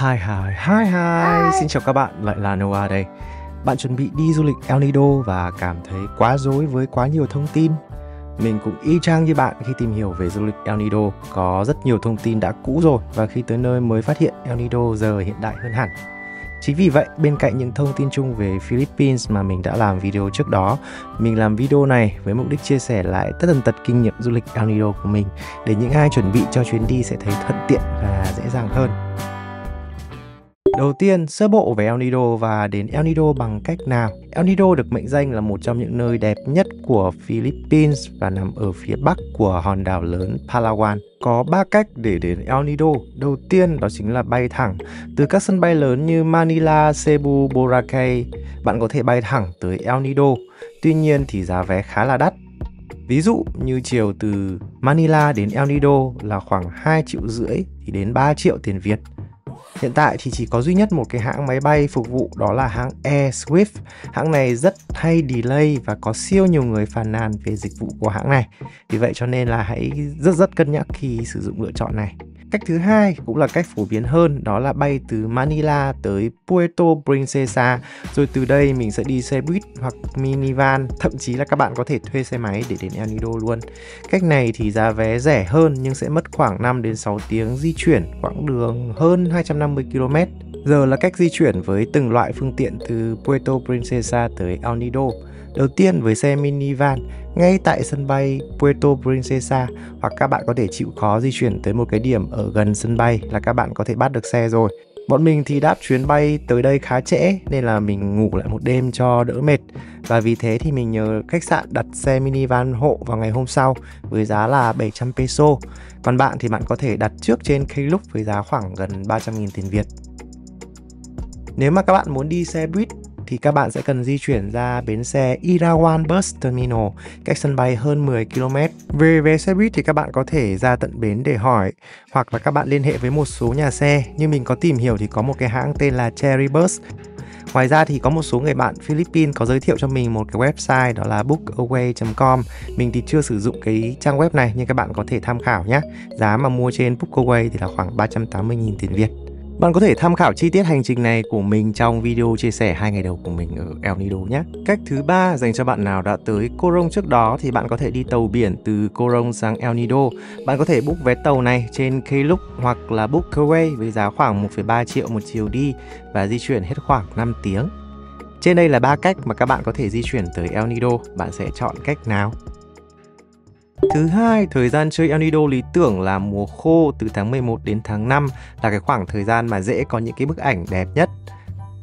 Hi, xin chào các bạn, lại là Noah đây. Bạn chuẩn bị đi du lịch El Nido và cảm thấy quá rối với quá nhiều thông tin. Mình cũng y chang như bạn khi tìm hiểu về du lịch El Nido, có rất nhiều thông tin đã cũ rồi và khi tới nơi mới phát hiện El Nido giờ hiện đại hơn hẳn. Chính vì vậy, bên cạnh những thông tin chung về Philippines mà mình đã làm video trước đó, mình làm video này với mục đích chia sẻ lại tất tần tật kinh nghiệm du lịch El Nido của mình để những ai chuẩn bị cho chuyến đi sẽ thấy thuận tiện và dễ dàng hơn. Đầu tiên, sơ bộ về El Nido và đến El Nido bằng cách nào. El Nido được mệnh danh là một trong những nơi đẹp nhất của Philippines và nằm ở phía bắc của hòn đảo lớn Palawan. Có 3 cách để đến El Nido. Đầu tiên đó chính là bay thẳng. Từ các sân bay lớn như Manila, Cebu, Boracay, bạn có thể bay thẳng tới El Nido. Tuy nhiên thì giá vé khá là đắt. Ví dụ như chiều từ Manila đến El Nido là khoảng 2,5 triệu thì đến 3 triệu tiền Việt. Hiện tại thì chỉ có duy nhất một cái hãng máy bay phục vụ, đó là hãng Air Swift. Hãng này rất hay delay và có siêu nhiều người phàn nàn về dịch vụ của hãng này. Vì vậy cho nên là hãy rất cân nhắc khi sử dụng lựa chọn này. Cách thứ hai cũng là cách phổ biến hơn, đó là bay từ Manila tới Puerto Princesa. Rồi từ đây mình sẽ đi xe buýt hoặc minivan, thậm chí là các bạn có thể thuê xe máy để đến El Nido luôn. Cách này thì giá vé rẻ hơn nhưng sẽ mất khoảng 5 đến 6 tiếng di chuyển quãng đường hơn 250 km. Giờ là cách di chuyển với từng loại phương tiện từ Puerto Princesa tới El Nido. Đầu tiên với xe minivan ngay tại sân bay Puerto Princesa, hoặc các bạn có thể chịu khó di chuyển tới một cái điểm ở gần sân bay là các bạn có thể bắt được xe rồi. Bọn mình thì đáp chuyến bay tới đây khá trễ nên là mình ngủ lại một đêm cho đỡ mệt. Và vì thế thì mình nhờ khách sạn đặt xe minivan hộ vào ngày hôm sau với giá là 700 peso. Còn bạn thì bạn có thể đặt trước trên Klook với giá khoảng gần 300.000 tiền Việt. Nếu mà các bạn muốn đi xe buýt thì các bạn sẽ cần di chuyển ra bến xe Irawan Bus Terminal, cách sân bay hơn 10 km. Về vé xe buýt thì các bạn có thể ra tận bến để hỏi, hoặc là các bạn liên hệ với một số nhà xe. Như mình có tìm hiểu thì có một cái hãng tên là Cherry Bus. Ngoài ra thì có một số người bạn Philippines có giới thiệu cho mình một cái website, đó là bookaway.com. Mình thì chưa sử dụng cái trang web này nhưng các bạn có thể tham khảo nhé. Giá mà mua trên Bookaway thì là khoảng 380.000 tiền Việt. Bạn có thể tham khảo chi tiết hành trình này của mình trong video chia sẻ 2 ngày đầu của mình ở El Nido nhé. Cách thứ ba dành cho bạn nào đã tới Coron trước đó thì bạn có thể đi tàu biển từ Coron sang El Nido. Bạn có thể book vé tàu này trên Klook hoặc là Bookaway với giá khoảng 1,3 triệu một chiều đi và di chuyển hết khoảng 5 tiếng. Trên đây là 3 cách mà các bạn có thể di chuyển tới El Nido. Bạn sẽ chọn cách nào? Thứ hai, thời gian chơi El Nido lý tưởng là mùa khô từ tháng 11 đến tháng 5 là cái khoảng thời gian mà dễ có những cái bức ảnh đẹp nhất.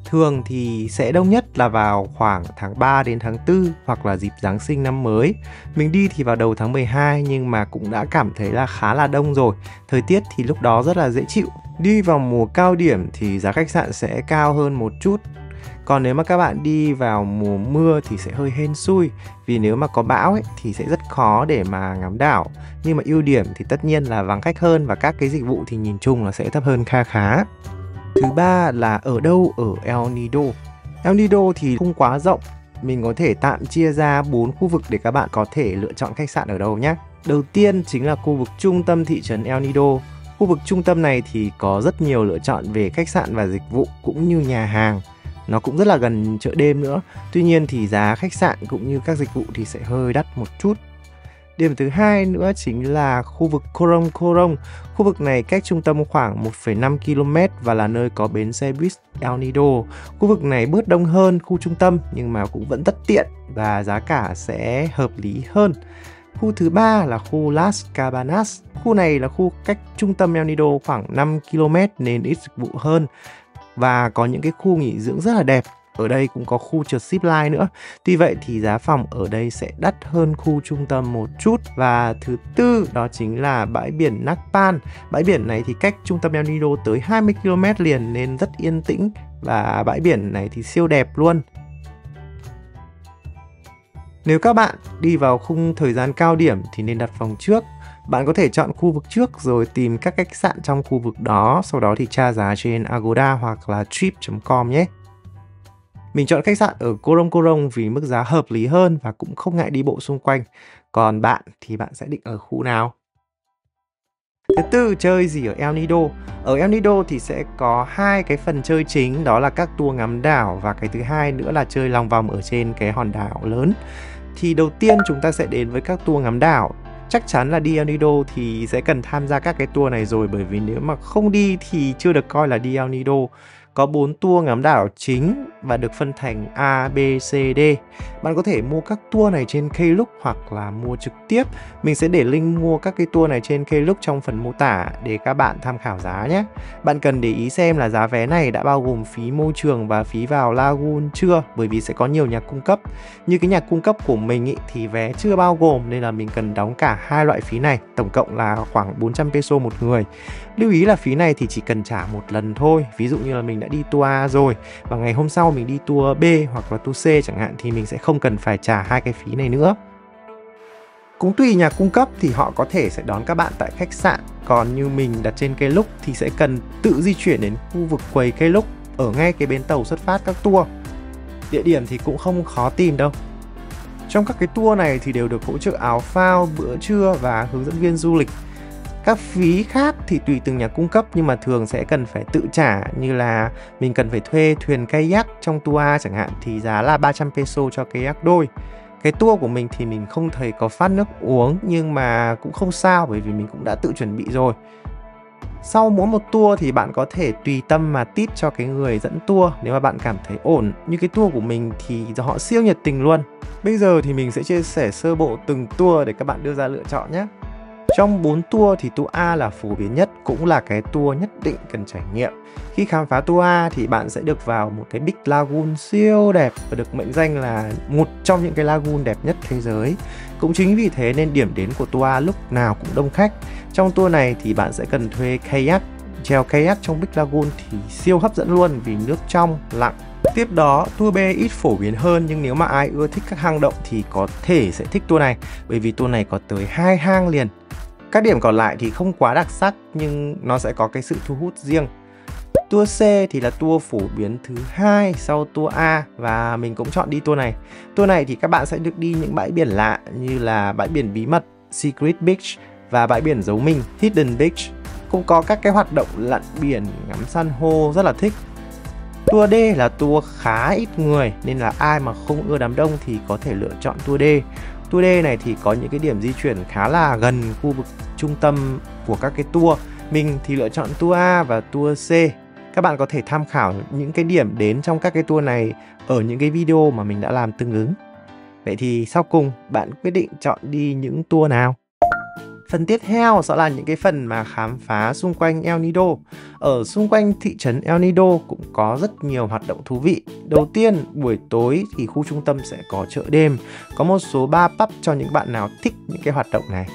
Thường thì sẽ đông nhất là vào khoảng tháng 3 đến tháng 4 hoặc là dịp Giáng sinh năm mới. Mình đi thì vào đầu tháng 12 nhưng mà cũng đã cảm thấy là khá là đông rồi. Thời tiết thì lúc đó rất là dễ chịu. Đi vào mùa cao điểm thì giá khách sạn sẽ cao hơn một chút. Còn nếu mà các bạn đi vào mùa mưa thì sẽ hơi hên xui, vì nếu mà có bão ấy, thì sẽ rất khó để mà ngắm đảo. Nhưng mà ưu điểm thì tất nhiên là vắng khách hơn và các cái dịch vụ thì nhìn chung là sẽ thấp hơn kha khá. Thứ ba là ở đâu ở El Nido. El Nido thì không quá rộng, mình có thể tạm chia ra 4 khu vực để các bạn có thể lựa chọn khách sạn ở đâu nhé. Đầu tiên chính là khu vực trung tâm thị trấn El Nido. Khu vực trung tâm này thì có rất nhiều lựa chọn về khách sạn và dịch vụ cũng như nhà hàng. Nó cũng rất là gần chợ đêm nữa. Tuy nhiên thì giá khách sạn cũng như các dịch vụ thì sẽ hơi đắt một chút. Điểm thứ hai nữa chính là khu vực Coron Coron. Khu vực này cách trung tâm khoảng 1,5 km và là nơi có bến xe buýt El Nido. Khu vực này bớt đông hơn khu trung tâm nhưng mà cũng vẫn tất tiện và giá cả sẽ hợp lý hơn. Khu thứ ba là khu Las Cabanas. Khu này là khu cách trung tâm El Nido khoảng 5 km nên ít dịch vụ hơn và có những cái khu nghỉ dưỡng rất là đẹp. Ở đây cũng có khu trượt zip line nữa. Tuy vậy thì giá phòng ở đây sẽ đắt hơn khu trung tâm một chút. Và thứ tư đó chính là bãi biển Nacpan. Bãi biển này thì cách trung tâm El Nido tới 20 km liền nên rất yên tĩnh. Và bãi biển này thì siêu đẹp luôn. Nếu các bạn đi vào khung thời gian cao điểm thì nên đặt phòng trước. Bạn có thể chọn khu vực trước rồi tìm các khách sạn trong khu vực đó, sau đó thì tra giá trên Agoda hoặc là trip.com nhé. Mình chọn khách sạn ở Coron Coron vì mức giá hợp lý hơn và cũng không ngại đi bộ xung quanh. Còn bạn thì bạn sẽ định ở khu nào? Thứ tư, chơi gì ở El Nido? Ở El Nido thì sẽ có hai cái phần chơi chính, đó là các tour ngắm đảo và cái thứ hai nữa là chơi lòng vòng ở trên cái hòn đảo lớn. Thì đầu tiên chúng ta sẽ đến với các tour ngắm đảo. Chắc chắn là đi El Nido thì sẽ cần tham gia các cái tour này rồi, bởi vì nếu mà không đi thì chưa được coi là đi El Nido. Có 4 tour ngắm đảo chính và được phân thành A, B, C, D. Bạn có thể mua các tour này trên Klook hoặc là mua trực tiếp. Mình sẽ để link mua các cái tour này trên Klook trong phần mô tả để các bạn tham khảo giá nhé. Bạn cần để ý xem là giá vé này đã bao gồm phí môi trường và phí vào Lagoon chưa, bởi vì sẽ có nhiều nhà cung cấp. Như cái nhà cung cấp của mình ý, thì vé chưa bao gồm nên là mình cần đóng cả hai loại phí này, tổng cộng là khoảng 400 peso một người. Lưu ý là phí này thì chỉ cần trả một lần thôi. Ví dụ như là mình đã đi tour A rồi và ngày hôm sau mình đi tour B hoặc là tour C chẳng hạn thì mình sẽ không cần phải trả hai cái phí này nữa. Cũng tùy nhà cung cấp thì họ có thể sẽ đón các bạn tại khách sạn, còn như mình đặt trên Klook thì sẽ cần tự di chuyển đến khu vực quầy Klook ở ngay cái bến tàu xuất phát các tour. Địa điểm thì cũng không khó tìm đâu. Trong các cái tour này thì đều được hỗ trợ áo phao, bữa trưa và hướng dẫn viên du lịch. Các phí khác thì tùy từng nhà cung cấp nhưng mà thường sẽ cần phải tự trả, như là mình cần phải thuê thuyền kayak trong tour A chẳng hạn thì giá là 300 peso cho kayak đôi. Cái tour của mình thì mình không thấy có phát nước uống nhưng mà cũng không sao bởi vì mình cũng đã tự chuẩn bị rồi. Sau mỗi một tour thì bạn có thể tùy tâm mà tip cho cái người dẫn tour nếu mà bạn cảm thấy ổn. Như cái tour của mình thì họ siêu nhiệt tình luôn. Bây giờ thì mình sẽ chia sẻ sơ bộ từng tour để các bạn đưa ra lựa chọn nhé. Trong 4 tour thì tour A là phổ biến nhất, cũng là cái tour nhất định cần trải nghiệm. Khi khám phá tour A thì bạn sẽ được vào một cái Big Lagoon siêu đẹp và được mệnh danh là một trong những cái lagoon đẹp nhất thế giới. Cũng chính vì thế nên điểm đến của tour A lúc nào cũng đông khách. Trong tour này thì bạn sẽ cần thuê kayak. Chèo kayak trong Big Lagoon thì siêu hấp dẫn luôn vì nước trong, lặng. Tiếp đó, tour B ít phổ biến hơn nhưng nếu mà ai ưa thích các hang động thì có thể sẽ thích tour này, bởi vì tour này có tới 2 hang liền. Các điểm còn lại thì không quá đặc sắc nhưng nó sẽ có cái sự thu hút riêng. Tour C thì là tour phổ biến thứ hai sau tour A và mình cũng chọn đi tour này. Tour này thì các bạn sẽ được đi những bãi biển lạ như là bãi biển bí mật Secret Beach và bãi biển giấu mình Hidden Beach. Cũng có các cái hoạt động lặn biển, ngắm san hô rất là thích. Tour D là tour khá ít người nên là ai mà không ưa đám đông thì có thể lựa chọn tour D. Tour D này thì có những cái điểm di chuyển khá là gần khu vực trung tâm của các cái tour. Mình thì lựa chọn tour A và tour C. Các bạn có thể tham khảo những cái điểm đến trong các cái tour này ở những cái video mà mình đã làm tương ứng. Vậy thì sau cùng bạn quyết định chọn đi những tour nào? Phần tiếp theo sẽ là những cái phần mà khám phá xung quanh El Nido. Ở xung quanh thị trấn El Nido cũng có rất nhiều hoạt động thú vị. Đầu tiên, buổi tối thì khu trung tâm sẽ có chợ đêm. Có một số bar pub cho những bạn nào thích những cái hoạt động này.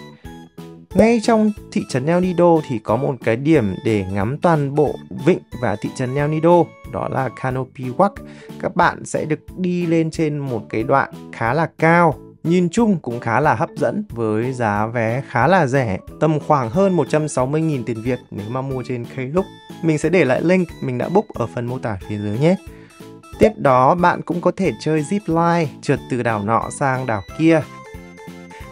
Ngay trong thị trấn El Nido thì có một cái điểm để ngắm toàn bộ vịnh và thị trấn El Nido. Đó là Canopy Walk. Các bạn sẽ được đi lên trên một cái đoạn khá là cao. Nhìn chung cũng khá là hấp dẫn với giá vé khá là rẻ, tầm khoảng hơn 160.000 tiền Việt nếu mà mua trên Klook. Mình sẽ để lại link mình đã book ở phần mô tả phía dưới nhé. Tiếp đó bạn cũng có thể chơi zipline, trượt từ đảo nọ sang đảo kia.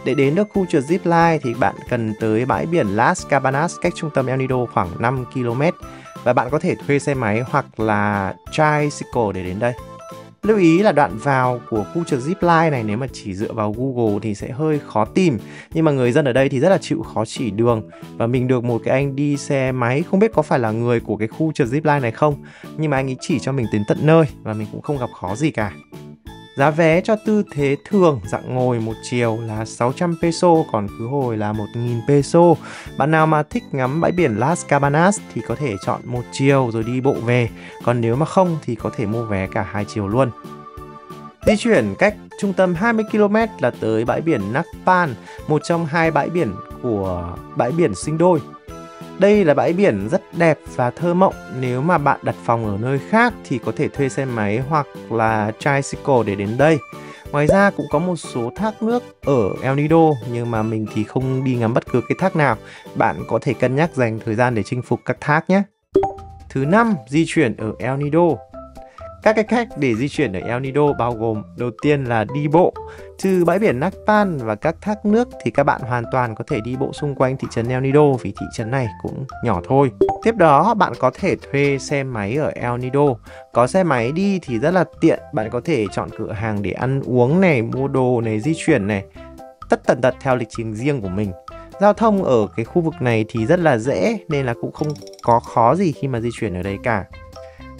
Để đến được khu trượt zipline thì bạn cần tới bãi biển Las Cabanas cách trung tâm El Nido khoảng 5 km và bạn có thể thuê xe máy hoặc là tricycle để đến đây. Lưu ý là đoạn vào của khu trượt zipline này nếu mà chỉ dựa vào Google thì sẽ hơi khó tìm. Nhưng mà người dân ở đây thì rất là chịu khó chỉ đường. Và mình được một cái anh đi xe máy, không biết có phải là người của cái khu trượt zipline này không, nhưng mà anh ấy chỉ cho mình đến tận nơi và mình cũng không gặp khó gì cả. Giá vé cho tư thế thường dạng ngồi một chiều là 600 peso, còn khứ hồi là 1.000 peso. Bạn nào mà thích ngắm bãi biển Las Cabanas thì có thể chọn một chiều rồi đi bộ về. Còn nếu mà không thì có thể mua vé cả hai chiều luôn. Di chuyển cách trung tâm 20 km là tới bãi biển Nakpan, một trong hai bãi biển của bãi biển sinh đôi. Đây là bãi biển rất đẹp và thơ mộng. Nếu mà bạn đặt phòng ở nơi khác thì có thể thuê xe máy hoặc là tricycle để đến đây. Ngoài ra cũng có một số thác nước ở El Nido, nhưng mà mình thì không đi ngắm bất cứ cái thác nào. Bạn có thể cân nhắc dành thời gian để chinh phục các thác nhé. Thứ 5, di chuyển ở El Nido. Các cái cách để di chuyển ở El Nido bao gồm đầu tiên là đi bộ. Trừ bãi biển Nakpan và các thác nước thì các bạn hoàn toàn có thể đi bộ xung quanh thị trấn El Nido vì thị trấn này cũng nhỏ thôi. Tiếp đó bạn có thể thuê xe máy ở El Nido. Có xe máy đi thì rất là tiện, bạn có thể chọn cửa hàng để ăn uống này, mua đồ này, di chuyển này, tất tần tật theo lịch trình riêng của mình. Giao thông ở cái khu vực này thì rất là dễ nên là cũng không có khó gì khi mà di chuyển ở đây cả.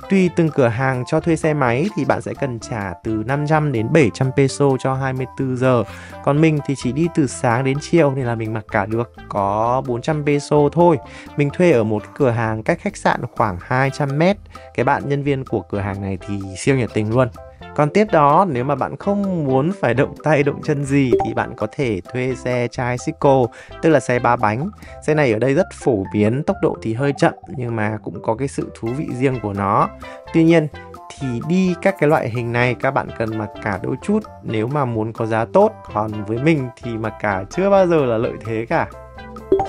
Tùy từng cửa hàng cho thuê xe máy thì bạn sẽ cần trả từ 500 đến 700 peso cho 24 giờ. Còn mình thì chỉ đi từ sáng đến chiều nên là mình mặc cả được, có 400 peso thôi. Mình thuê ở một cửa hàng cách khách sạn khoảng 200 mét. Cái bạn nhân viên của cửa hàng này thì siêu nhiệt tình luôn. Còn tiếp đó, nếu mà bạn không muốn phải động tay động chân gì thì bạn có thể thuê xe tricycle, tức là xe 3 bánh. Xe này ở đây rất phổ biến, tốc độ thì hơi chậm nhưng mà cũng có cái sự thú vị riêng của nó. Tuy nhiên thì đi các cái loại hình này các bạn cần mặc cả đôi chút nếu mà muốn có giá tốt. Còn với mình thì mặc cả chưa bao giờ là lợi thế cả.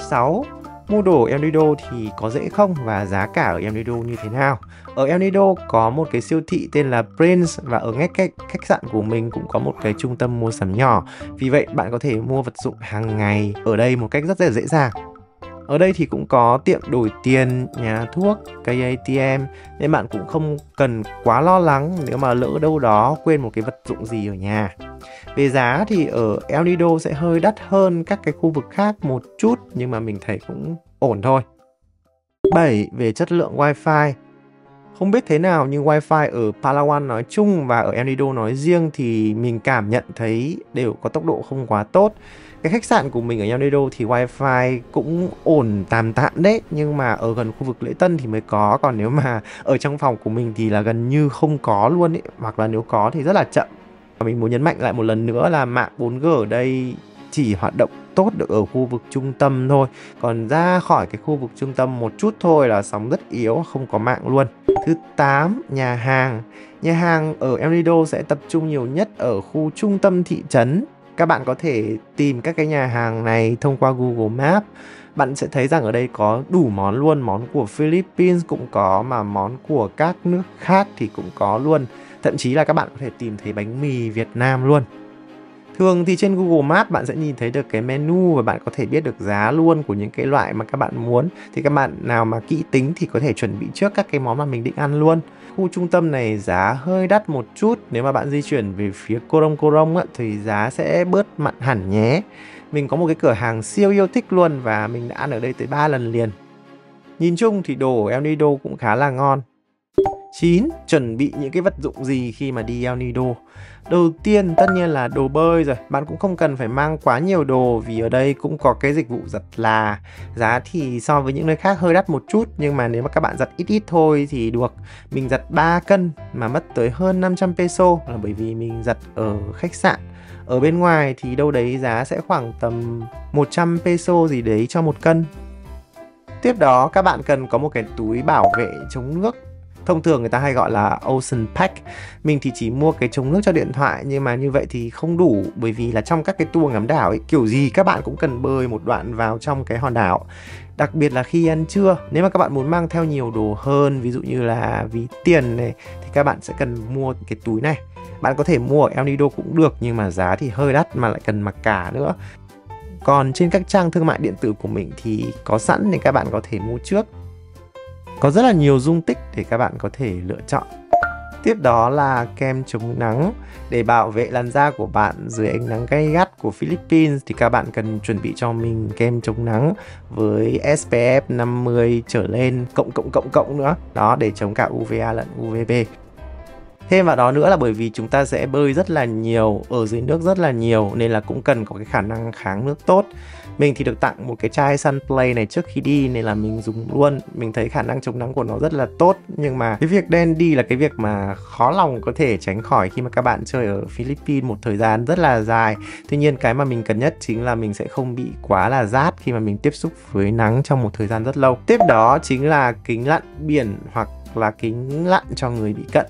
6. Mua đồ ở El Nido thì có dễ không và giá cả ở El Nido như thế nào? Ở El Nido có một cái siêu thị tên là Prince và ở ngay cách khách sạn của mình cũng có một cái trung tâm mua sắm nhỏ. Vì vậy bạn có thể mua vật dụng hàng ngày ở đây một cách rất là dễ dàng. Ở đây thì cũng có tiệm đổi tiền, nhà thuốc, cây ATM nên bạn cũng không cần quá lo lắng nếu mà lỡ đâu đó quên một cái vật dụng gì ở nhà. Về giá thì ở El Nido sẽ hơi đắt hơn các cái khu vực khác một chút nhưng mà mình thấy cũng ổn thôi. 7. Về chất lượng Wi-Fi. Không biết thế nào nhưng Wi-Fi ở Palawan nói chung và ở El Nido nói riêng thì mình cảm nhận thấy đều có tốc độ không quá tốt. Cái khách sạn của mình ở El Nido thì Wi-Fi cũng ổn tạm tạm đấy, nhưng mà ở gần khu vực lễ tân thì mới có. Còn nếu mà ở trong phòng của mình thì là gần như không có luôn ấy, hoặc là nếu có thì rất là chậm. Mình muốn nhấn mạnh lại một lần nữa là mạng 4G ở đây chỉ hoạt động tốt được ở khu vực trung tâm thôi. Còn ra khỏi cái khu vực trung tâm một chút thôi là sóng rất yếu, không có mạng luôn. Thứ 8. Nhà hàng. Nhà hàng ở El Nido sẽ tập trung nhiều nhất ở khu trung tâm thị trấn. Các bạn có thể tìm các cái nhà hàng này thông qua Google Maps. Bạn sẽ thấy rằng ở đây có đủ món luôn. Món của Philippines cũng có, mà món của các nước khác thì cũng có luôn. Thậm chí là các bạn có thể tìm thấy bánh mì Việt Nam luôn. Thường thì trên Google Maps bạn sẽ nhìn thấy được cái menu và bạn có thể biết được giá luôn của những cái loại mà các bạn muốn. Thì các bạn nào mà kỹ tính thì có thể chuẩn bị trước các cái món mà mình định ăn luôn. Khu trung tâm này giá hơi đắt một chút. Nếu mà bạn di chuyển về phía Corong Corong thì giá sẽ bớt mặn hẳn nhé. Mình có một cái cửa hàng siêu yêu thích luôn và mình đã ăn ở đây tới 3 lần liền. Nhìn chung thì đồ ở El Nido cũng khá là ngon. 9. Chuẩn bị những cái vật dụng gì khi mà đi El Nido. Đầu tiên tất nhiên là đồ bơi rồi. Bạn cũng không cần phải mang quá nhiều đồ vì ở đây cũng có cái dịch vụ giặt là. Giá thì so với những nơi khác hơi đắt một chút, nhưng mà nếu mà các bạn giặt ít ít thôi thì được. Mình giặt 3 cân mà mất tới hơn 500 peso là bởi vì mình giặt ở khách sạn. Ở bên ngoài thì đâu đấy giá sẽ khoảng tầm 100 peso gì đấy cho 1 cân. Tiếp đó các bạn cần có một cái túi bảo vệ chống nước. Thông thường người ta hay gọi là Ocean Pack. Mình thì chỉ mua cái chống nước cho điện thoại, nhưng mà như vậy thì không đủ, bởi vì là trong các cái tour ngắm đảo ấy, kiểu gì các bạn cũng cần bơi một đoạn vào trong cái hòn đảo. Đặc biệt là khi ăn trưa, nếu mà các bạn muốn mang theo nhiều đồ hơn, ví dụ như là ví tiền này, thì các bạn sẽ cần mua cái túi này. Bạn có thể mua ở El Nido cũng được, nhưng mà giá thì hơi đắt mà lại cần mặc cả nữa. Còn trên các trang thương mại điện tử của mình thì có sẵn nên các bạn có thể mua trước. Có rất là nhiều dung tích để các bạn có thể lựa chọn. Tiếp đó là kem chống nắng. Để bảo vệ làn da của bạn dưới ánh nắng gay gắt của Philippines thì các bạn cần chuẩn bị cho mình kem chống nắng với SPF 50 trở lên cộng nữa. Đó, để chống cả UVA lẫn UVB. Thêm vào đó nữa là bởi vì chúng ta sẽ bơi rất là nhiều, ở dưới nước rất là nhiều, nên là cũng cần có cái khả năng kháng nước tốt. Mình thì được tặng một cái chai Sunplay này trước khi đi nên là mình dùng luôn. Mình thấy khả năng chống nắng của nó rất là tốt. Nhưng mà cái việc đen đi là cái việc mà khó lòng có thể tránh khỏi khi mà các bạn chơi ở Philippines một thời gian rất là dài. Tuy nhiên cái mà mình cần nhất chính là mình sẽ không bị quá là rát khi mà mình tiếp xúc với nắng trong một thời gian rất lâu. Tiếp đó chính là kính lặn biển hoặc là kính lặn cho người bị cận.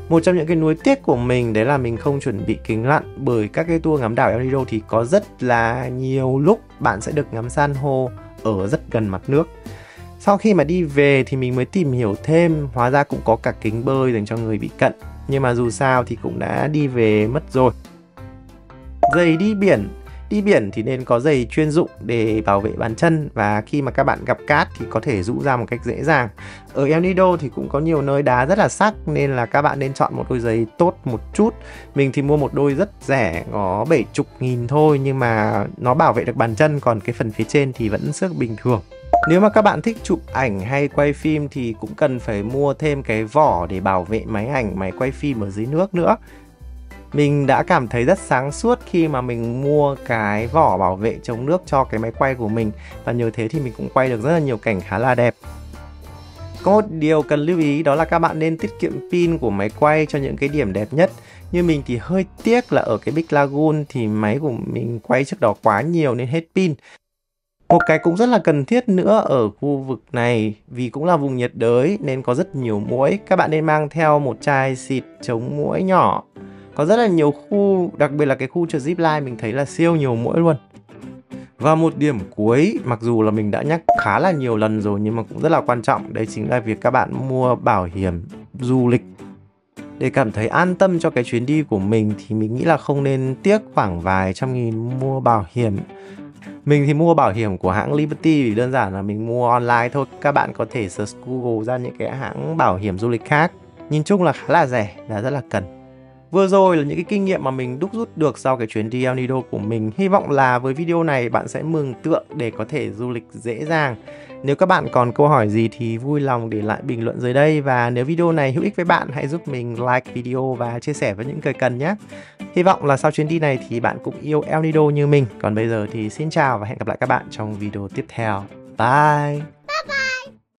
Một trong những cái nuối tiếc của mình đấy là mình không chuẩn bị kính lặn, bởi các cái tour ngắm đảo El Nido thì có rất là nhiều lúc bạn sẽ được ngắm san hô ở rất gần mặt nước. Sau khi mà đi về thì mình mới tìm hiểu thêm, hóa ra cũng có cả kính bơi dành cho người bị cận. Nhưng mà dù sao thì cũng đã đi về mất rồi. Giày đi biển. Đi biển thì nên có giày chuyên dụng để bảo vệ bàn chân, và khi mà các bạn gặp cát thì có thể rũ ra một cách dễ dàng. Ở El Nido thì cũng có nhiều nơi đá rất là sắc, nên là các bạn nên chọn một đôi giày tốt một chút. Mình thì mua một đôi rất rẻ, có 70.000 thôi, nhưng mà nó bảo vệ được bàn chân, còn cái phần phía trên thì vẫn xước bình thường. Nếu mà các bạn thích chụp ảnh hay quay phim thì cũng cần phải mua thêm cái vỏ để bảo vệ máy ảnh, máy quay phim ở dưới nước nữa. Mình đã cảm thấy rất sáng suốt khi mà mình mua cái vỏ bảo vệ chống nước cho cái máy quay của mình, và nhờ thế thì mình cũng quay được rất là nhiều cảnh khá là đẹp. Có một điều cần lưu ý, đó là các bạn nên tiết kiệm pin của máy quay cho những cái điểm đẹp nhất. Như mình thì hơi tiếc là ở cái Big Lagoon thì máy của mình quay trước đó quá nhiều nên hết pin. Một cái cũng rất là cần thiết nữa ở khu vực này, vì cũng là vùng nhiệt đới nên có rất nhiều muỗi. Các bạn nên mang theo một chai xịt chống muỗi nhỏ. Có rất là nhiều khu, đặc biệt là cái khu trượt zipline mình thấy là siêu nhiều muỗi luôn. Và một điểm cuối, mặc dù là mình đã nhắc khá là nhiều lần rồi nhưng mà cũng rất là quan trọng, đấy chính là việc các bạn mua bảo hiểm du lịch. Để cảm thấy an tâm cho cái chuyến đi của mình thì mình nghĩ là không nên tiếc khoảng vài trăm nghìn mua bảo hiểm. Mình thì mua bảo hiểm của hãng Liberty vì đơn giản là mình mua online thôi. Các bạn có thể search Google ra những cái hãng bảo hiểm du lịch khác. Nhìn chung là khá là rẻ và rất là cần. Vừa rồi là những cái kinh nghiệm mà mình đúc rút được sau cái chuyến đi El Nido của mình. Hy vọng là với video này bạn sẽ mường tượng để có thể du lịch dễ dàng. Nếu các bạn còn câu hỏi gì thì vui lòng để lại bình luận dưới đây. Và nếu video này hữu ích với bạn, hãy giúp mình like video và chia sẻ với những người cần nhé. Hy vọng là sau chuyến đi này thì bạn cũng yêu El Nido như mình. Còn bây giờ thì xin chào và hẹn gặp lại các bạn trong video tiếp theo. Bye!